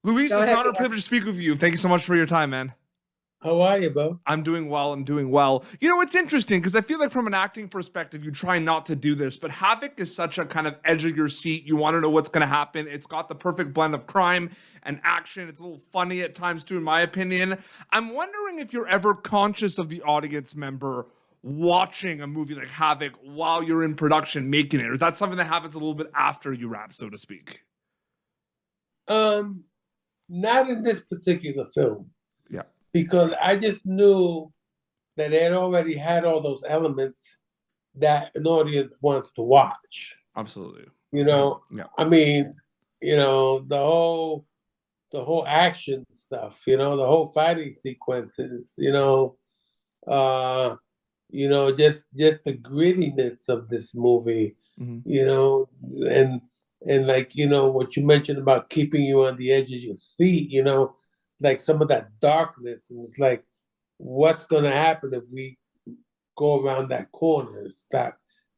Luis, Go it's an ahead. honor and privilege to speak with you. Thank you so much for your time, man. How are you, bro? I'm doing well. I'm doing well. You know, it's interesting because I feel like from an acting perspective, you try not to do this, but Havoc is such a kind of edge of your seat. You want to know what's going to happen. It's got the perfect blend of crime and action. It's a little funny at times too, in my opinion. I'm wondering if you're ever conscious of the audience member watching a movie like Havoc while you're in production making it, or is that something that happens a little bit after you wrap, so to speak? Not in this particular film. Yeah. Because I just knew that it already had all those elements that an audience wants to watch. Absolutely. You know, Yeah. I mean, you know, the whole action stuff, you know, the whole fighting sequences, just the grittiness of this movie, you know, and like, you know, what you mentioned about keeping you on the edge of your seat, you know, like some of that darkness. And it's like, what's going to happen if we go around that corner? It's that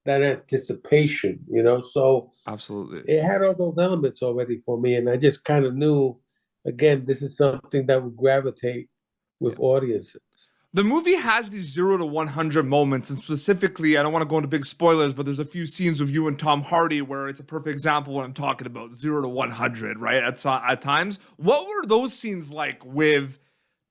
anticipation, you know? So absolutely, it had all those elements already for me. And I just kind of knew, again, this is something that would gravitate with audiences. The movie has these 0 to 100 moments, and specifically, I don't want to go into big spoilers, but there's a few scenes with you and Tom Hardy where it's a perfect example of what I'm talking about, 0 to 100, right, at times. What were those scenes like with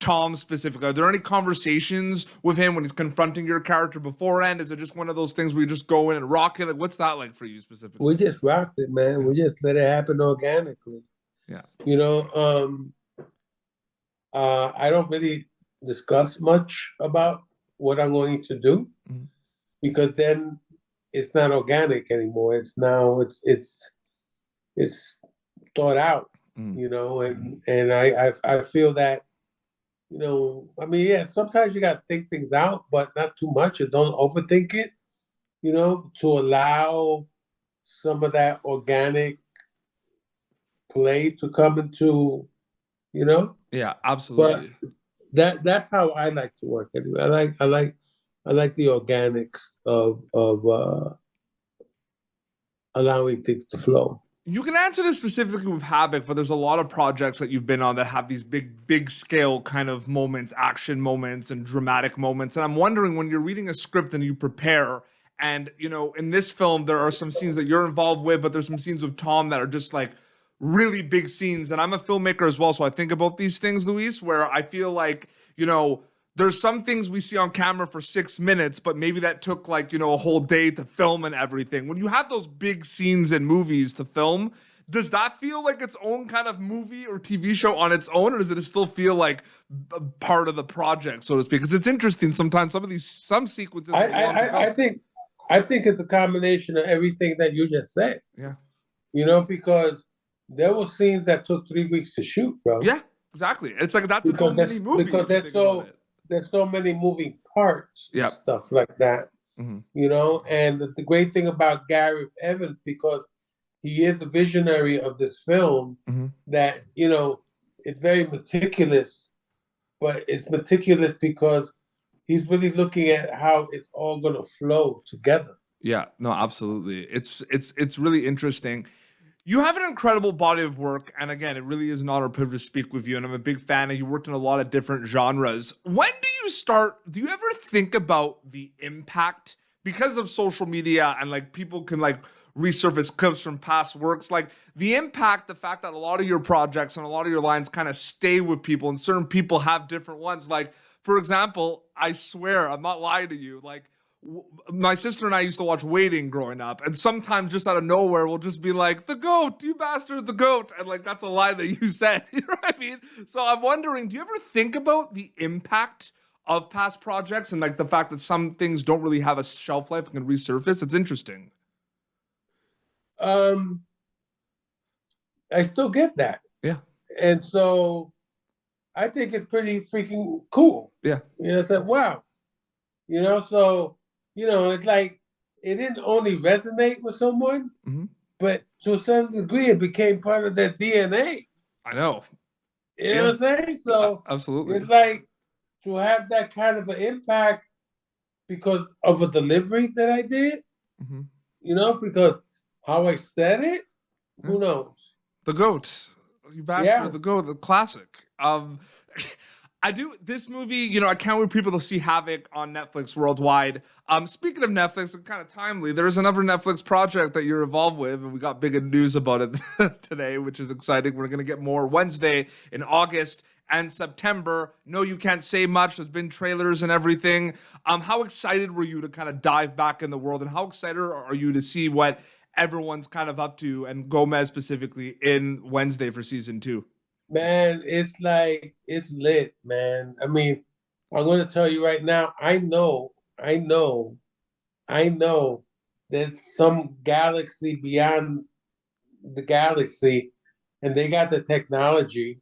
Tom specifically? Are there any conversations with him when he's confronting your character beforehand? Is it just one of those things where you just go in and rock it? Like, what's that like for you specifically? We just rocked it, man. Yeah. We just let it happen organically. Yeah. You know, I don't really discuss much about what I'm going to do because then it's not organic anymore. It's now it's thought out, you know, and I feel that, you know, I mean, yeah, sometimes you got to think things out, but not too much, and don't overthink it, you know, to allow some of that organic play to come into, you know. Yeah, absolutely. But that's how I like to work. Anyway, I like the organics of allowing things to flow. You can answer this specifically with Havoc, but there's a lot of projects that you've been on that have these big scale kind of moments, action moments and dramatic moments. And I'm wondering, when you're reading a script and you prepare, and, you know, in this film, there are some scenes that you're involved with, but there's some scenes with Tom that are just like really big scenes. And I'm a filmmaker as well, so I think about these things, Luis, where I feel like, you know, there's some things we see on camera for 6 minutes, but maybe that took like, you know, a whole day to film and everything. When you have those big scenes in movies to film, does that feel like its own kind of movie or TV show on its own, or does it still feel like a part of the project, so to speak? Because it's interesting sometimes some sequences. I think it's a combination of everything that you just said. Yeah. You know, because there were scenes that took 3 weeks to shoot, bro. Yeah, exactly. It's like that's a whole mini movie. Because there's so many moving parts and stuff like that. You know, and the great thing about Gareth Evans, because he is the visionary of this film, that, you know, it's very meticulous, but it's meticulous because he's really looking at how it's all going to flow together. Yeah, no, absolutely. It's really interesting. You have an incredible body of work, and again, it really is an honor and privilege to speak with you, and I'm a big fan, and you worked in a lot of different genres. When do you ever think about the impact, because of social media and like people can like resurface clips from past works, like the impact, the fact that a lot of your projects and a lot of your lines kind of stay with people, and certain people have different ones. Like, for example, I swear, I'm not lying to you, like, my sister and I used to watch Waiting growing up, and sometimes just out of nowhere we'll just be like, the goat, you bastard, the goat, and like that's a line that you said. You know what I mean? So I'm wondering, do you ever think about the impact of past projects and like the fact that some things don't really have a shelf life and can resurface? It's interesting. I still get that. Yeah. And so I think it's pretty freaking cool. Yeah. You know, it's like, wow. You know, so, you know, it's like it didn't only resonate with someone, but to a certain degree, it became part of their DNA. I know. You know what I'm saying? So absolutely, it's like to have that kind of an impact because of a delivery that I did. You know, because how I said it, who knows? The goat. You bastard, the classic. I do this movie, you know, I can't wait for people to see Havoc on Netflix worldwide. Speaking of Netflix, and kind of timely, there's another Netflix project that you're involved with, and we got big news about it today, which is exciting. We're going to get more Wednesday in August and September. No, you can't say much. There's been trailers and everything. How excited were you to kind of dive back in the world, and how excited are you to see what everyone's kind of up to, and Gomez specifically, in Wednesday for season 2? Man, it's like, it's lit, man. I mean, I'm going to tell you right now, I know there's some galaxy beyond the galaxy, and they got the technology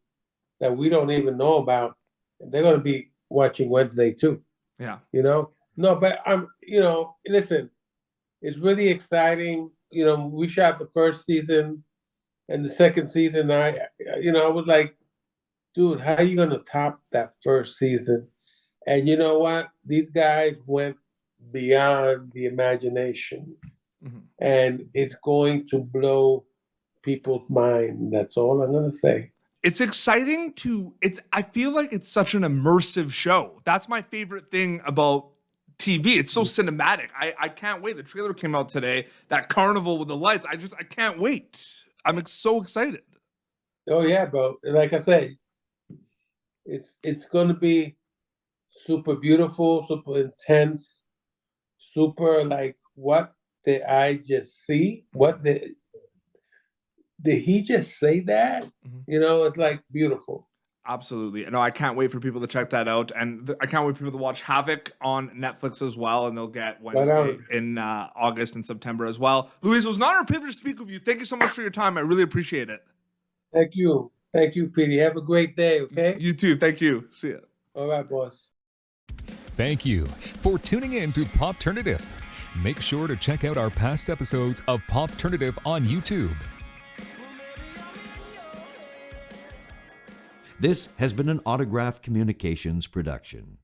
that we don't even know about. And they're going to be watching Wednesday too. Yeah. You know? No, but listen, it's really exciting. You know, we shot the first season. And the second season, I was like, dude, how are you going to top that first season? And you know what? These guys went beyond the imagination. Mm-hmm. And it's going to blow people's mind. That's all I'm going to say. It's exciting I feel like it's such an immersive show. That's my favorite thing about TV. It's so cinematic. I can't wait. The trailer came out today. That carnival with the lights. I can't wait. I'm so excited. Oh yeah, bro. Like I say, it's going to be super beautiful, super intense, super like, what did I just see? What did he just say that? Mm-hmm. You know, it's like beautiful. Absolutely. No, I can't wait for people to check that out. And I can't wait for people to watch Havoc on Netflix as well. And they'll get Wednesday in August and September as well. Luis, it was an honor and privilege to speak with you. Thank you so much for your time. I really appreciate it. Thank you. Thank you, Petey. Have a great day, okay? You too. Thank you. See ya. All right, boss. Thank you for tuning in to Popternative. Make sure to check out our past episodes of Popternative on YouTube. This has been an Autograph Communications production.